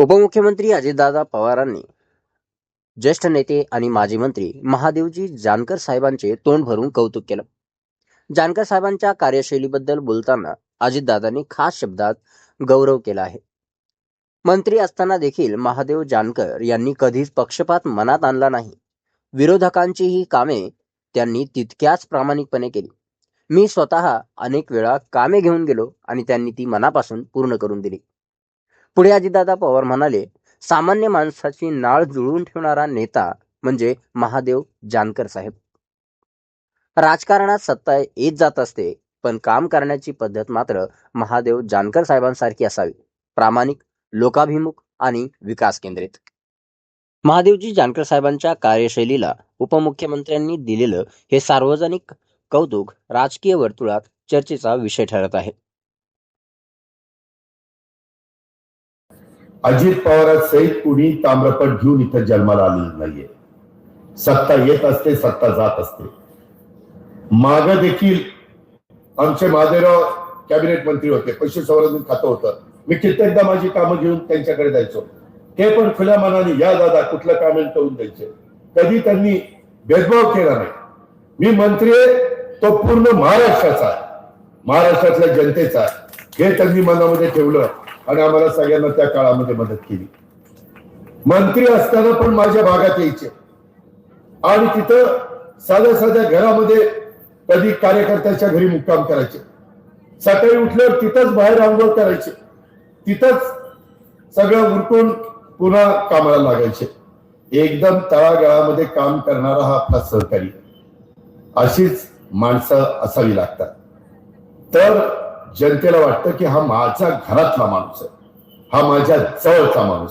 उपमुख्यमंत्री अजितदादा पवारांनी ज्येष्ठ नेते आणि माजी मंत्री महादेवजी जानकर साहेबांचे तोंड भरून कौतुक केलं. जानकर साहेबांच्या कार्यशैलीबद्दल बोलताना अजितदादांनी खास शब्दात गौरव केला आहे. मंत्री असताना देखील महादेव जानकर यांनी कधीच पक्षपात मनात आणला नाही. विरोधकांचीही कामे त्यांनी तितक्याच प्रामाणिकपणे केली. मी स्वतः अनेक वेळा कामे घेऊन गेलो आणि त्यांनी ती मनापासून पूर्ण करून दिली. पुढे अजितदादा पवार म्हणाले, सामान्य माणसाची नाळ जुळवून ठेवणारा नेता म्हणजे महादेव जानकर साहेब. राजकारणात सत्ता येत जात असते, पण काम करण्याची पद्धत मात्र महादेव जानकर साहेबांसारखी असावी. प्रामाणिक, लोकाभिमुख आणि विकास केंद्रित. महादेवजी जानकर साहेबांच्या कार्यशैलीला उपमुख्यमंत्र्यांनी दिलेलं हे सार्वजनिक कौतुक राजकीय वर्तुळात चर्चेचा विषय ठरत आहे. अजित पवारांसहित कुणी ताम्रपट घेऊन इथं जन्माला आलेली नाहीये. सत्ता येत असते, सत्ता जात असते. माग देखील आमचे महादेवराव कॅबिनेट मंत्री होते, पशु संवर्धन खातं होतं. मी कित्येकदा माझी कामं घेऊन त्यांच्याकडे जायचो. ते पण खुल्या मनाने या दादा कुठलं काम करून द्यायचे. कधी त्यांनी भेदभाव केला नाही. मी मंत्री आहे तो पूर्ण महाराष्ट्राचा आहे, महाराष्ट्रातल्या जनतेचा आहे हे त्यांनी मनामध्ये ठेवलं आणि आम्हाला सगळ्यांना त्या काळामध्ये मदत केली. मंत्री असताना पण माझ्या भागात यायचे आणि तिथं साध्या साध्या घरामध्ये कधी कार्यकर्त्याच्या घरी मुक्काम करायचे. सकाळी उठल्यावर तिथंच बाहेर आंघोळ करायचे, तिथंच सगळं उरकून पुन्हा कामाला लागायचे. एकदम तळागाळामध्ये काम करणारा हा आपला सहकारी. अशीच माणसं असावी लागतात. तर जनतेला वाटतं की हा माझ्या घरातला माणूस आहे, हा माझ्या जवळचा माणूस.